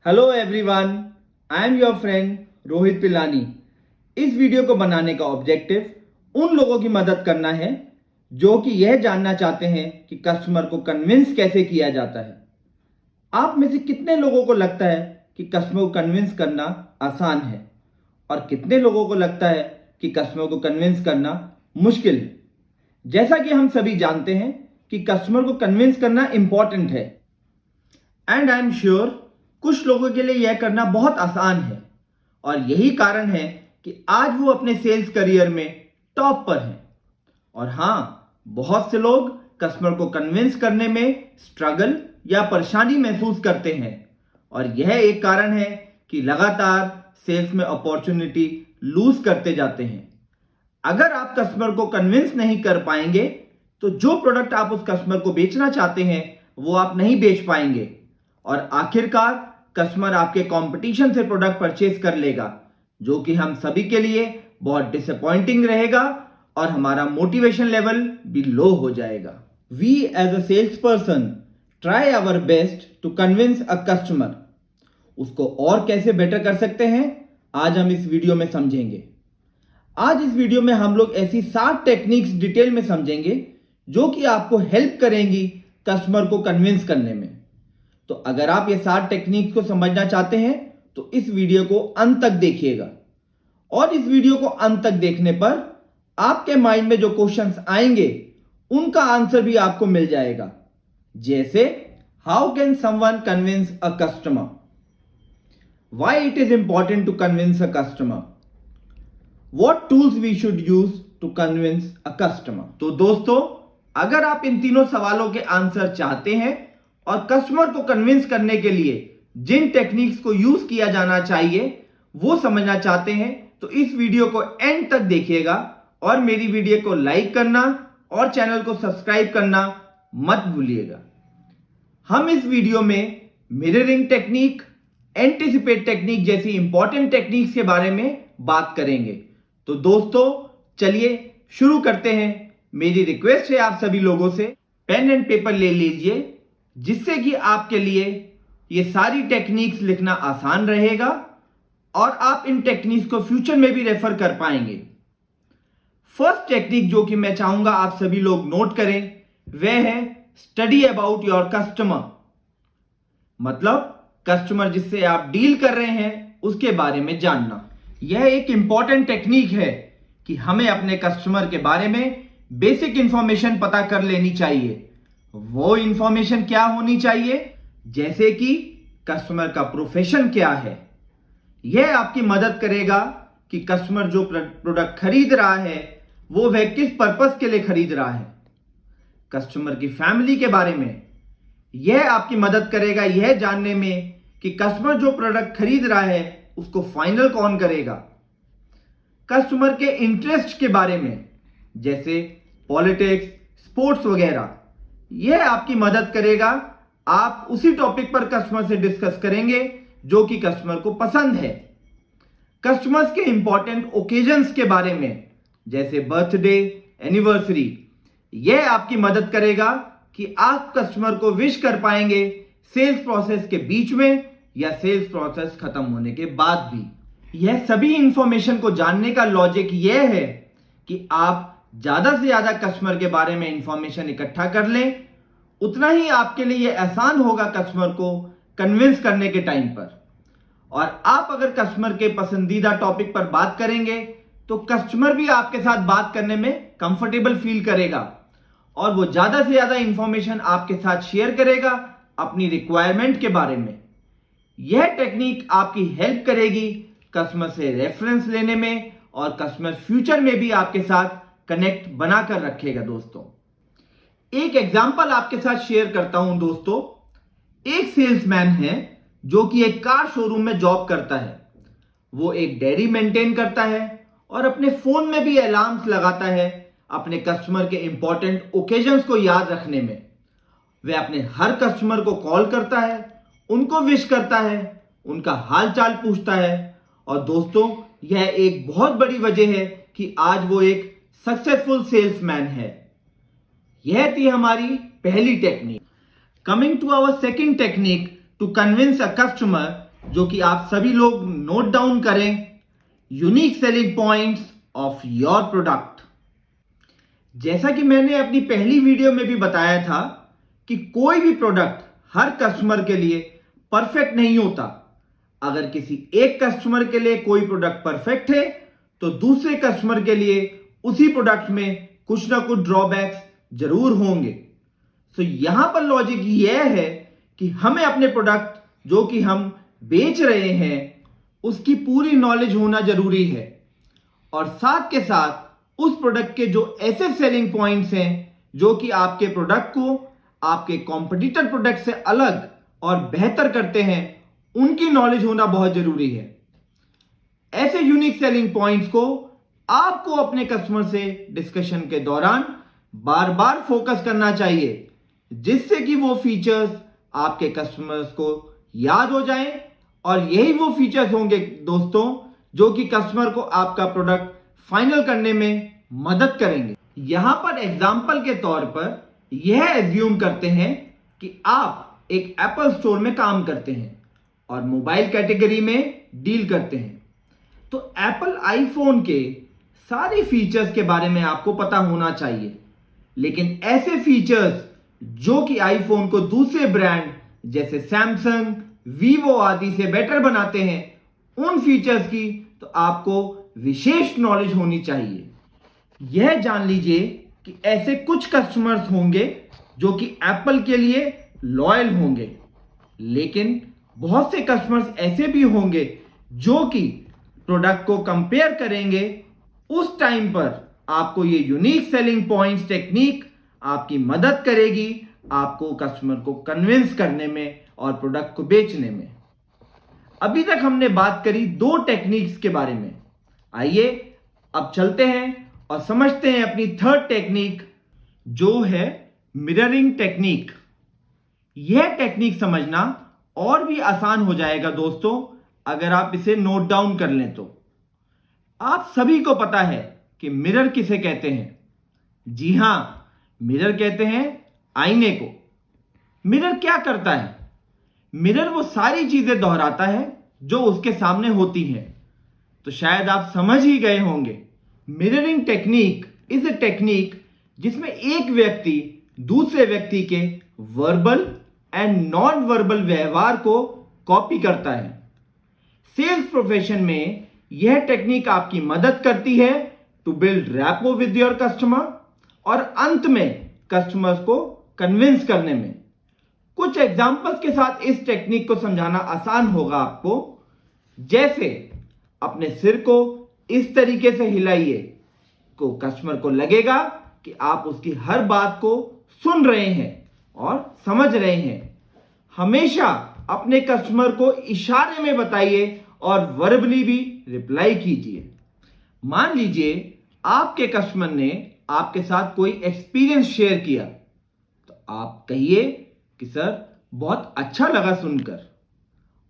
Hello everyone, I am your friend Rohit Pilani. इस video को बनाने का ऑब्जेक्टिव उन लोगों की मदद करना है जो कि यह जानना चाहते हैं कि कस्टमर को कन्विंस कैसे किया जाता है। आप में से कितने लोगों को लगता है कि कस्टमर को कन्विंस करना आसान है और कितने लोगों को लगता है कि कस्टमर को कन्विंस करना मुश्किल है। जैसा कि हम सभी जानते हैं कि कस्टमर को कन्विंस करना इंपॉर्टेंट है एंड आई एम श्योर कुछ लोगों के लिए यह करना बहुत आसान है और यही कारण है कि आज वो अपने सेल्स करियर में टॉप पर हैं। और हाँ, बहुत से लोग कस्टमर को कन्विंस करने में स्ट्रगल या परेशानी महसूस करते हैं और यह एक कारण है कि लगातार सेल्स में अपॉर्चुनिटी लूज करते जाते हैं। अगर आप कस्टमर को कन्विंस नहीं कर पाएंगे तो जो प्रोडक्ट आप उस कस्टमर को बेचना चाहते हैं वो आप नहीं बेच पाएंगे और आखिरकार कस्टमर आपके कंपटीशन से प्रोडक्ट परचेज कर लेगा, जो कि हम सभी के लिए बहुत डिसअपॉइंटिंग रहेगा और हमारा मोटिवेशन लेवल भी लो हो जाएगा। We as a sales person try our best to convince a customer. उसको और कैसे बेटर कर सकते हैं, आज हम इस वीडियो में समझेंगे। आज इस वीडियो में हम लोग ऐसी 7 टेक्निक्स डिटेल में समझेंगे जो कि आपको हेल्प करेंगी कस्टमर को कन्विंस करने में। तो अगर आप ये 7 टेक्निक्स को समझना चाहते हैं तो इस वीडियो को अंत तक देखिएगा और इस वीडियो को अंत तक देखने पर आपके माइंड में जो क्वेश्चंस आएंगे उनका आंसर भी आपको मिल जाएगा। जैसे, how can someone convince a customer, why it is important to convince a customer, what tools we should use to convince a customer. तो दोस्तों, अगर आप इन तीनों सवालों के आंसर चाहते हैं और कस्टमर को कन्विंस करने के लिए जिन टेक्निक्स को यूज किया जाना चाहिए वो समझना चाहते हैं तो इस वीडियो को एंड तक देखिएगा और मेरी वीडियो को लाइक करना और चैनल को सब्सक्राइब करना मत भूलिएगा। हम इस वीडियो में मिररिंग टेक्निक, एंटीसिपेट टेक्निक जैसी इंपॉर्टेंट टेक्निक्स के बारे में बात करेंगे। तो दोस्तों, चलिए शुरू करते हैं। मेरी रिक्वेस्ट है आप सभी लोगों से, पेन एंड पेपर ले लीजिए जिससे कि आपके लिए ये सारी टेक्निक्स लिखना आसान रहेगा और आप इन टेक्निक्स को फ्यूचर में भी रेफर कर पाएंगे। फर्स्ट टेक्निक जो कि मैं चाहूंगा आप सभी लोग नोट करें वह है स्टडी अबाउट योर कस्टमर। मतलब कस्टमर जिससे आप डील कर रहे हैं उसके बारे में जानना। यह एक इंपॉर्टेंट टेक्निक है कि हमें अपने कस्टमर के बारे में बेसिक इंफॉर्मेशन पता कर लेनी चाहिए। वो इंफॉर्मेशन क्या होनी चाहिए, जैसे कि कस्टमर का प्रोफेशन क्या है। यह आपकी मदद करेगा कि कस्टमर जो प्रोडक्ट खरीद रहा है वो वह किस पर्पस के लिए खरीद रहा है। कस्टमर की फैमिली के बारे में यह आपकी मदद करेगा यह जानने में कि कस्टमर जो प्रोडक्ट खरीद रहा है उसको फाइनल कौन करेगा। कस्टमर के इंटरेस्ट के बारे में जैसे पॉलिटिक्स, स्पोर्ट्स वगैरह, यह आपकी मदद करेगा। आप उसी टॉपिक पर कस्टमर से डिस्कस करेंगे जो कि कस्टमर को पसंद है। कस्टमर्स के इंपॉर्टेंट ओकेजन्स के बारे में जैसे बर्थडे, एनिवर्सरी, यह आपकी मदद करेगा कि आप कस्टमर को विश कर पाएंगे सेल्स प्रोसेस के बीच में या सेल्स प्रोसेस खत्म होने के बाद भी। यह सभी इंफॉर्मेशन को जानने का लॉजिक यह है कि आप ज्यादा से ज्यादा कस्टमर के बारे में इंफॉर्मेशन इकट्ठा कर लें, उतना ही आपके लिए यह आसान होगा कस्टमर को कन्विंस करने के टाइम पर। और आप अगर कस्टमर के पसंदीदा टॉपिक पर बात करेंगे तो कस्टमर भी आपके साथ बात करने में कंफर्टेबल फील करेगा और वो ज्यादा से ज्यादा इंफॉर्मेशन आपके साथ शेयर करेगा अपनी रिक्वायरमेंट के बारे में। यह टेक्निक आपकी हेल्प करेगी कस्टमर से रेफरेंस लेने में और कस्टमर फ्यूचर में भी आपके साथ कनेक्ट बनाकर रखेगा। दोस्तों, एक एग्जांपल आपके साथ शेयर करता हूं। दोस्तों, एक सेल्समैन है जो कि एक कार शोरूम में जॉब करता है। वो एक डेयरी मेंटेन करता है और अपने फोन में भी अलार्म्स लगाता है अपने कस्टमर के इंपॉर्टेंट ओकेजन्स को याद रखने में। वह अपने हर कस्टमर को कॉल करता है, उनको विश करता है, उनका हाल चाल पूछता है और दोस्तों, यह एक बहुत बड़ी वजह है कि आज वो एक सक्सेसफुल सेल्समैन है। यह थी हमारी पहली technique. Coming to our second technique to convince a customer जो कि आप सभी लोग नोट डाउन करें। Unique selling points of your product. जैसा कि मैंने अपनी पहली वीडियो में भी बताया था कि कोई भी प्रोडक्ट हर कस्टमर के लिए परफेक्ट नहीं होता। अगर किसी एक कस्टमर के लिए कोई प्रोडक्ट परफेक्ट है तो दूसरे कस्टमर के लिए उसी प्रोडक्ट में कुछ ना कुछ ड्रॉबैक्स जरूर होंगे। तो यहां पर लॉजिक यह है कि हमें अपने प्रोडक्ट जो कि हम बेच रहे हैं उसकी पूरी नॉलेज होना जरूरी है, और साथ के साथ उस प्रोडक्ट के जो ऐसे सेलिंग पॉइंट्स हैं जो कि आपके प्रोडक्ट को आपके कॉम्पिटिटर प्रोडक्ट से अलग और बेहतर करते हैं, उनकी नॉलेज होना बहुत जरूरी है। ऐसे यूनिक सेलिंग पॉइंट्स को आपको अपने कस्टमर से डिस्कशन के दौरान बार बार फोकस करना चाहिए, जिससे कि वो फीचर्स आपके कस्टमर्स को याद हो जाएं, और यही वो फीचर्स होंगे दोस्तों जो कि कस्टमर को आपका प्रोडक्ट फाइनल करने में मदद करेंगे। यहां पर एग्जांपल के तौर पर यह एज्यूम करते हैं कि आप एक एप्पल स्टोर में काम करते हैं और मोबाइल कैटेगरी में डील करते हैं। तो एप्पल आईफोन के सारे फीचर्स के बारे में आपको पता होना चाहिए, लेकिन ऐसे फीचर्स जो कि आईफोन को दूसरे ब्रांड जैसे सैमसंग, वीवो आदि से बेटर बनाते हैं, उन फीचर्स की तो आपको विशेष नॉलेज होनी चाहिए। यह जान लीजिए कि ऐसे कुछ कस्टमर्स होंगे जो कि एप्पल के लिए लॉयल होंगे, लेकिन बहुत से कस्टमर्स ऐसे भी होंगे जो कि प्रोडक्ट को कंपेयर करेंगे। उस टाइम पर आपको ये यूनिक सेलिंग पॉइंट्स टेक्निक आपकी मदद करेगी आपको कस्टमर को कन्विंस करने में और प्रोडक्ट को बेचने में। अभी तक हमने बात करी दो टेक्निक्स के बारे में। आइए अब चलते हैं और समझते हैं अपनी थर्ड टेक्निक, जो है मिररिंग टेक्निक। यह टेक्निक समझना और भी आसान हो जाएगा दोस्तों अगर आप इसे नोट डाउन कर लें तो। आप सभी को पता है कि मिरर किसे कहते हैं। जी हां, मिरर कहते हैं आईने को। मिरर क्या करता है? मिरर वो सारी चीजें दोहराता है जो उसके सामने होती हैं। तो शायद आप समझ ही गए होंगे। Mirroring technique is a technique जिसमें एक व्यक्ति दूसरे व्यक्ति के वर्बल एंड नॉन वर्बल व्यवहार को कॉपी करता है। सेल्स प्रोफेशन में यह टेक्निक आपकी मदद करती है to build rapport with your customer, और अंत में कस्टमर्स को कन्विंस करने में। कुछ एग्जांपल्स के साथ इस टेक्निक को समझाना आसान होगा आपको। जैसे अपने सिर को इस तरीके से हिलाइए को कस्टमर को लगेगा कि आप उसकी हर बात को सुन रहे हैं और समझ रहे हैं। हमेशा अपने कस्टमर को इशारे में बताइए और वर्बली भी रिप्लाई कीजिए। मान लीजिए आपके कस्टमर ने आपके साथ कोई एक्सपीरियंस शेयर किया, तो आप कहिए कि सर बहुत अच्छा लगा सुनकर।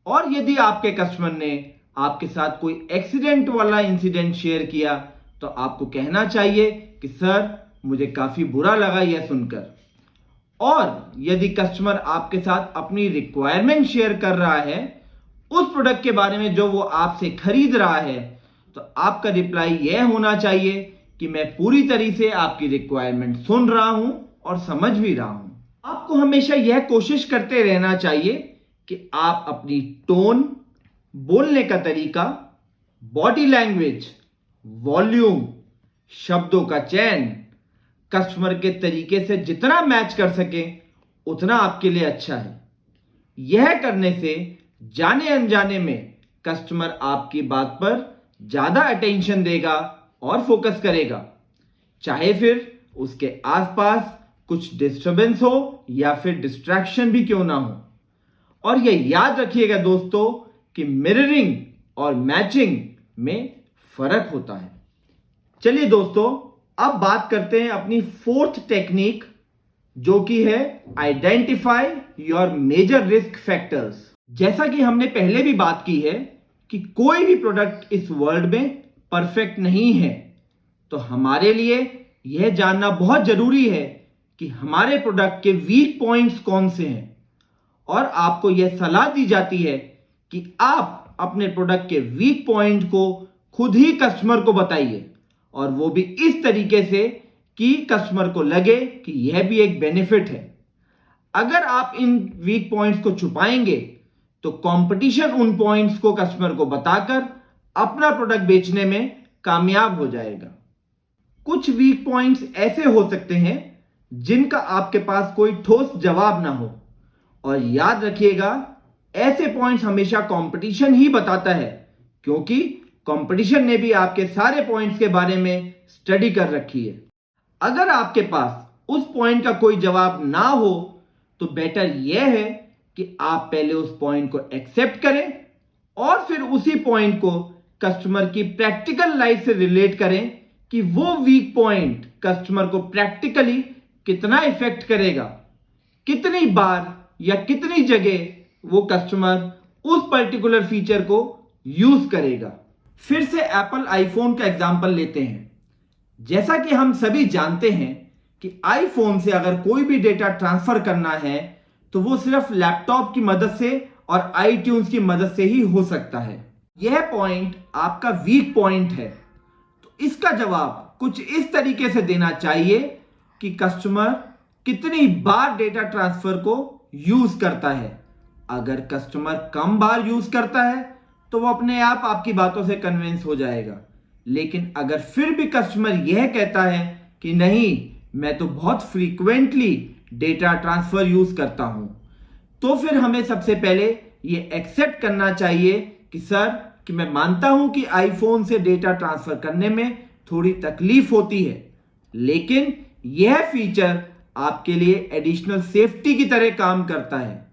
और यदि आपके कस्टमर ने आपके साथ कोई एक्सीडेंट वाला इंसिडेंट शेयर किया, तो आपको कहना चाहिए कि सर मुझे काफी बुरा लगा यह सुनकर। और यदि कस्टमर आपके साथ अपनी रिक्वायरमेंट शेयर कर रहा है उस प्रोडक्ट के बारे में जो वो आपसे खरीद रहा है, तो आपका रिप्लाई यह होना चाहिए कि मैं पूरी तरह से आपकी रिक्वायरमेंट सुन रहा हूं और समझ भी रहा हूं। आपको हमेशा यह कोशिश करते रहना चाहिए कि आप अपनी टोन, बोलने का तरीका, बॉडी लैंग्वेज, वॉल्यूम, शब्दों का चयन कस्टमर के तरीके से जितना मैच कर सके उतना आपके लिए अच्छा है। यह करने से जाने अनजाने में कस्टमर आपकी बात पर ज्यादा अटेंशन देगा और फोकस करेगा, चाहे फिर उसके आसपास कुछ डिस्टरबेंस हो या फिर डिस्ट्रैक्शन भी क्यों ना हो। और यह याद रखिएगा दोस्तों कि मिररिंग और मैचिंग में फर्क होता है। चलिए दोस्तों, अब बात करते हैं अपनी फोर्थ टेक्निक, जो कि है identify your major risk factors. जैसा कि हमने पहले भी बात की है कि कोई भी प्रोडक्ट इस वर्ल्ड में परफेक्ट नहीं है, तो हमारे लिए यह जानना बहुत जरूरी है कि हमारे प्रोडक्ट के वीक पॉइंट्स कौन से हैं। और आपको यह सलाह दी जाती है कि आप अपने प्रोडक्ट के वीक पॉइंट को खुद ही कस्टमर को बताइए, और वो भी इस तरीके से कि कस्टमर को लगे कि यह भी एक बेनिफिट है। अगर आप इन वीक पॉइंट्स को छुपाएंगे तो कंपटीशन उन पॉइंट्स को कस्टमर को बताकर अपना प्रोडक्ट बेचने में कामयाब हो जाएगा। कुछ वीक पॉइंट्स ऐसे हो सकते हैं जिनका आपके पास कोई ठोस जवाब ना हो, और याद रखिएगा ऐसे पॉइंट्स हमेशा कंपटीशन ही बताता है, क्योंकि कंपटीशन ने भी आपके सारे पॉइंट्स के बारे में स्टडी कर रखी है। अगर आपके पास उस पॉइंट का कोई जवाब ना हो तो बेटर यह है कि आप पहले उस पॉइंट को एक्सेप्ट करें और फिर उसी पॉइंट को कस्टमर की प्रैक्टिकल लाइफ से रिलेट करें कि वो वीक पॉइंट कस्टमर को प्रैक्टिकली कितना इफेक्ट करेगा, कितनी बार या कितनी जगह वो कस्टमर उस पर्टिकुलर फीचर को यूज करेगा। फिर से एप्पल आईफोन का एग्जांपल लेते हैं। जैसा कि हम सभी जानते हैं कि आईफोन से अगर कोई भी डेटा ट्रांसफर करना है तो वो सिर्फ लैपटॉप की मदद से और आईट्यून्स की मदद से ही हो सकता है। यह पॉइंट आपका वीक पॉइंट है, तो इसका जवाब कुछ इस तरीके से देना चाहिए कि कस्टमर कितनी बार डेटा ट्रांसफर को यूज करता है। अगर कस्टमर कम बार यूज करता है तो वो अपने आप आपकी बातों से कन्विंस हो जाएगा, लेकिन अगर फिर भी कस्टमर यह कहता है कि नहीं, मैं तो बहुत फ्रीक्वेंटली डेटा ट्रांसफर यूज करता हूं, तो फिर हमें सबसे पहले ये एक्सेप्ट करना चाहिए कि सर, कि मैं मानता हूं कि आईफोन से डेटा ट्रांसफर करने में थोड़ी तकलीफ होती है, लेकिन यह फीचर आपके लिए एडिशनल सेफ्टी की तरह काम करता है।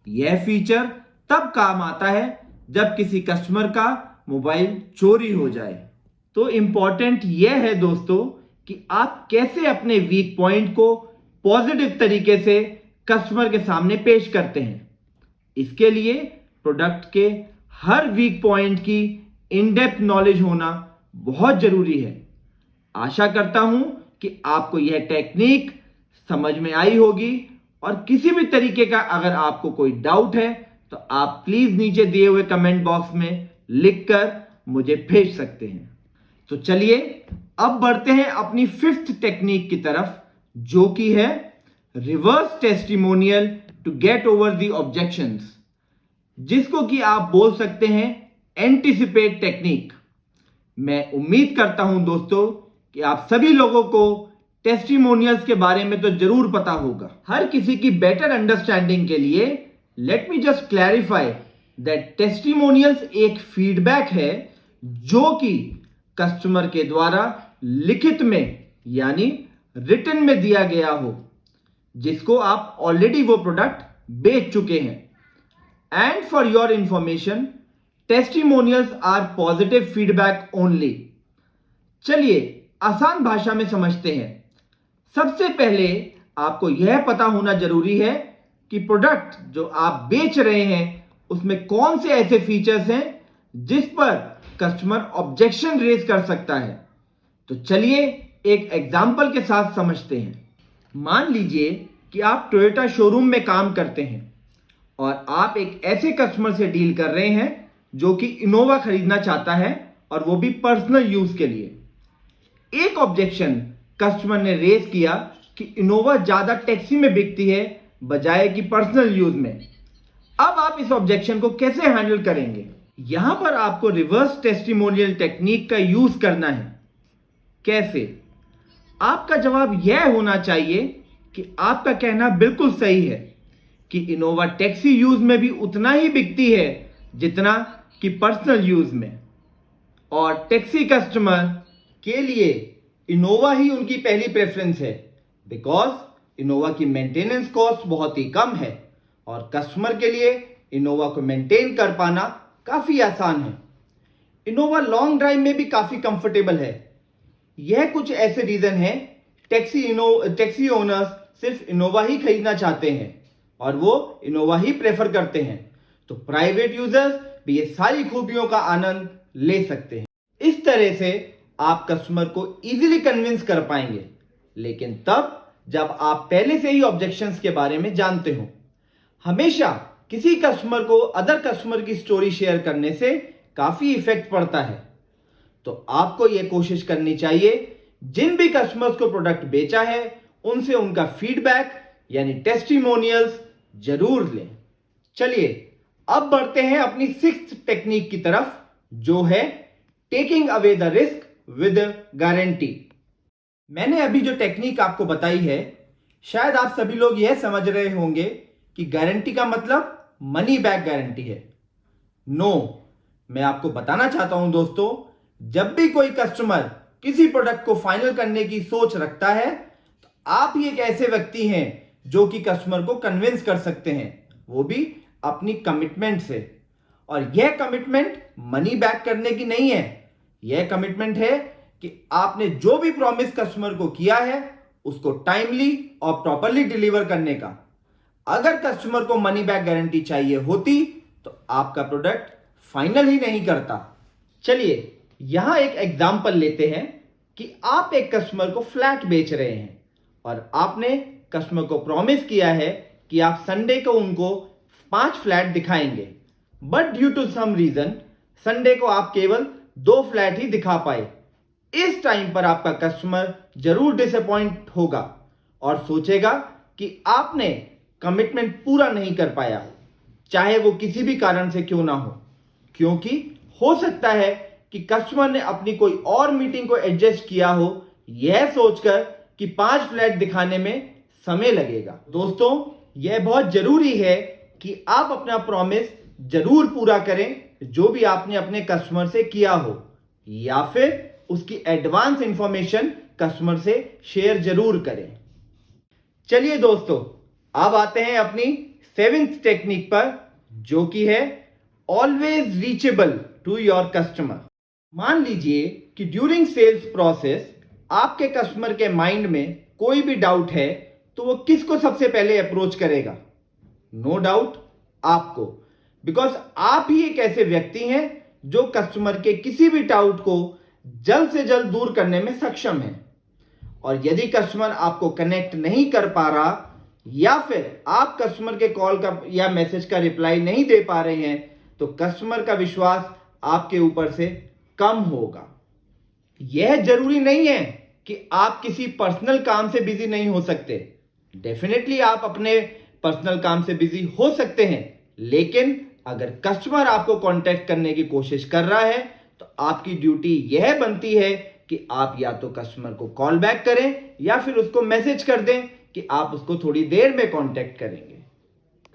यह फीचर तब काम आता है जब किसी कस्टमर का मोबाइल चोरी हो जाए। तो इंपॉर्टेंट यह है दोस्तों कि आप कैसे अपने वीक पॉइंट को पॉजिटिव तरीके से कस्टमर के सामने पेश करते हैं। इसके लिए प्रोडक्ट के हर वीक पॉइंट की इन डेप्थ नॉलेज होना बहुत जरूरी है। आशा करता हूं कि आपको यह टेक्निक समझ में आई होगी, और किसी भी तरीके का अगर आपको कोई डाउट है तो आप प्लीज नीचे दिए हुए कमेंट बॉक्स में लिखकर मुझे भेज सकते हैं। तो चलिए अब बढ़ते हैं अपनी फिफ्थ टेक्निक की तरफ, जो कि है reverse testimonial to get over the objections, जिसको कि आप बोल सकते हैं एंटिसिपेट टेक्निक। मैं उम्मीद करता हूं दोस्तों कि आप सभी लोगों को टेस्टिमोनियल्स के बारे में तो जरूर पता होगा। हर किसी की बेटर अंडरस्टैंडिंग के लिए let me just clarify that testimonials एक फीडबैक है जो कि कस्टमर के द्वारा लिखित में यानी रिटन में दिया गया हो, जिसको आप ऑलरेडी वो प्रोडक्ट बेच चुके हैं। And for your information, testimonials are positive feedback only. चलिए आसान भाषा में समझते हैं। सबसे पहले आपको यह पता होना जरूरी है कि प्रोडक्ट जो आप बेच रहे हैं उसमें कौन से ऐसे फीचर्स हैं जिस पर कस्टमर ऑब्जेक्शन रेज कर सकता है। तो चलिए एक एग्जांपल के साथ समझते हैं। मान लीजिए कि आप टोयोटा शोरूम में काम करते हैं और आप एक ऐसे कस्टमर से डील कर रहे हैं जो कि इनोवा खरीदना चाहता है, और वो भी पर्सनल यूज के लिए। एक ऑब्जेक्शन कस्टमर ने रेज किया कि इनोवा ज्यादा टैक्सी में बिकती है बजाय कि पर्सनल यूज में। अब आप इस ऑब्जेक्शन को कैसे हैंडल करेंगे? यहां पर आपको रिवर्स टेस्टिमोनियल टेक्निक का यूज करना है। कैसे? आपका जवाब यह होना चाहिए कि आपका कहना बिल्कुल सही है कि इनोवा टैक्सी यूज में भी उतना ही बिकती है जितना कि पर्सनल यूज में, और टैक्सी कस्टमर के लिए इनोवा ही उनकी पहली प्रेफरेंस है बिकॉज इनोवा की मेंटेनेंस कॉस्ट बहुत ही कम है और कस्टमर के लिए इनोवा को मेंटेन कर पाना काफी आसान है। इनोवा लॉन्ग ड्राइव में भी काफी कंफर्टेबल है। यह कुछ ऐसे रीजन है टैक्सी ओनर्स सिर्फ इनोवा ही खरीदना चाहते हैं और वो इनोवा ही प्रेफर करते हैं, तो प्राइवेट यूजर्स भी ये सारी खूबियों का आनंद ले सकते हैं। इस तरह से आप कस्टमर को इजीली कन्विंस कर पाएंगे, लेकिन तब जब आप पहले से ही ऑब्जेक्शंस के बारे में जानते हो। हमेशा किसी कस्टमर को अदर कस्टमर की स्टोरी शेयर करने से काफी इफेक्ट पड़ता है। तो आपको यह कोशिश करनी चाहिए जिन भी कस्टमर्स को प्रोडक्ट बेचा है उनसे उनका फीडबैक यानी टेस्टिमोनियल्स जरूर लें। चलिए अब बढ़ते हैं अपनी सिक्स्थ टेक्निक की तरफ, जो है taking away the risk with guarantee. मैंने अभी जो टेक्निक आपको बताई है, शायद आप सभी लोग यह समझ रहे होंगे कि गारंटी का मतलब मनी बैक गारंटी है। नो, मैं आपको बताना चाहता हूं दोस्तों, जब भी कोई कस्टमर किसी प्रोडक्ट को फाइनल करने की सोच रखता है तो आप ही एक ऐसे व्यक्ति हैं जो कि कस्टमर को कन्विंस कर सकते हैं, वो भी अपनी कमिटमेंट से। और यह कमिटमेंट मनी बैक करने की नहीं है, यह कमिटमेंट है कि आपने जो भी प्रॉमिस कस्टमर को किया है उसको टाइमली और प्रॉपरली डिलीवर करने का। अगर कस्टमर को मनी बैक गारंटी चाहिए होती तो आपका प्रोडक्ट फाइनल ही नहीं करता। चलिए यहां एक एग्जांपल लेते हैं कि आप एक कस्टमर को फ्लैट बेच रहे हैं और आपने कस्टमर को प्रॉमिस किया है कि आप संडे को उनको 5 फ्लैट दिखाएंगे, but due to some reason Sunday को आप केवल 2 फ्लैट ही दिखा पाए। इस टाइम पर आपका कस्टमर जरूर डिसअपॉइंट होगा और सोचेगा कि आपने कमिटमेंट पूरा नहीं कर पाया, चाहे वो किसी भी कारण से क्यों ना हो। क्योंकि हो सकता है कि कस्टमर ने अपनी कोई और मीटिंग को एडजस्ट किया हो, यह सोचकर कि 5 फ्लैट दिखाने में समय लगेगा। दोस्तों, यह बहुत जरूरी है कि आप अपना प्रॉमिस जरूर पूरा करें जो भी आपने अपने कस्टमर से किया हो, या फिर उसकी एडवांस इंफॉर्मेशन कस्टमर से शेयर जरूर करें। चलिए दोस्तों, अब आते हैं अपनी 7th टेक्निक पर, जो कि है always reachable to your customer. मान लीजिए कि ड्यूरिंग सेल्स प्रोसेस आपके कस्टमर के माइंड में कोई भी डाउट है तो वो किसको सबसे पहले अप्रोच करेगा? नो डाउट आपको, बिकॉज आप ही एक ऐसे व्यक्ति हैं जो कस्टमर के किसी भी डाउट को जल्द से जल्द दूर करने में सक्षम है। और यदि कस्टमर आपको कनेक्ट नहीं कर पा रहा या फिर आप कस्टमर के कॉल का या मैसेज का रिप्लाई नहीं दे पा रहे हैं तो कस्टमर का विश्वास आपके ऊपर से कम होगा। यह जरूरी नहीं है कि आप किसी पर्सनल काम से बिजी नहीं हो सकते। डेफिनेटली आप अपने पर्सनल काम से बिजी हो सकते हैं, लेकिन अगर कस्टमर आपको कांटेक्ट करने की कोशिश कर रहा है तो आपकी ड्यूटी यह बनती है कि आप या तो कस्टमर को कॉल बैक करें या फिर उसको मैसेज कर दें कि आप उसको थोड़ी देर में कांटेक्ट करेंगे।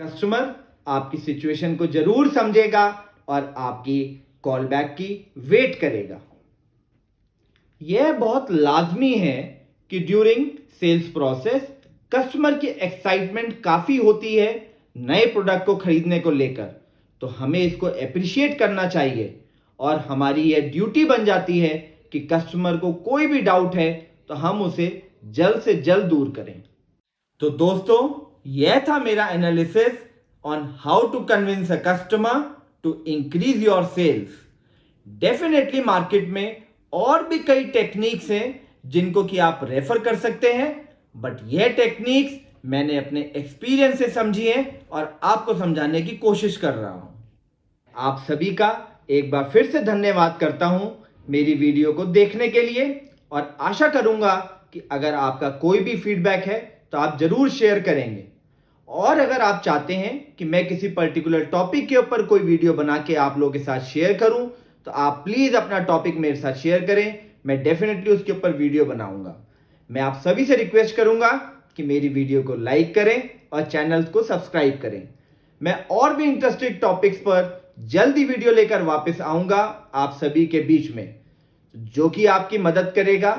कस्टमर आपकी सिचुएशन को जरूर समझेगा और आपकी कॉल बैक की वेट करेगा। यह बहुत लाजमी है कि ड्यूरिंग सेल्स प्रोसेस कस्टमर की एक्साइटमेंट काफी होती है नए प्रोडक्ट को खरीदने को लेकर, तो हमें इसको अप्रिशिएट करना चाहिए और हमारी यह ड्यूटी बन जाती है कि कस्टमर को कोई भी डाउट है तो हम उसे जल्द से जल्द दूर करें। तो दोस्तों, यह था मेरा analysis on how to convince a customer to increase your sales. Definitely market में और भी कई टेक्निक्स हैं जिनको कि आप रेफर कर सकते हैं, बट यह टेक्निक्स मैंने अपने एक्सपीरियंस से समझी है और आपको समझाने की कोशिश कर रहा हूं। आप सभी का एक बार फिर से धन्यवाद करता हूं मेरी वीडियो को देखने के लिए, और आशा करूंगा कि अगर आपका कोई भी फीडबैक है तो आप जरूर शेयर करेंगे। और अगर आप चाहते हैं कि मैं किसी पर्टिकुलर टॉपिक के ऊपर कोई वीडियो बना के आप लोगों के साथ शेयर करूं तो आप प्लीज अपना टॉपिक मेरे साथ शेयर करें, मैं डेफिनेटली उसके ऊपर वीडियो बनाऊंगा। मैं आप सभी से रिक्वेस्ट करूंगा कि मेरी वीडियो को लाइक करें और चैनल को सब्सक्राइब करें। मैं और भी इंटरेस्टिंग टॉपिक्स पर जल्दी वीडियो लेकर वापस आऊंगा आप सभी के बीच में, जो कि आपकी मदद करेगा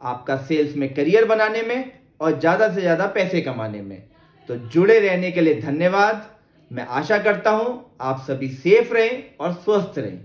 आपका सेल्स में करियर बनाने में और ज्यादा से ज्यादा पैसे कमाने में। तो जुड़े रहने के लिए धन्यवाद। मैं आशा करता हूं आप सभी सेफ रहें और स्वस्थ रहें।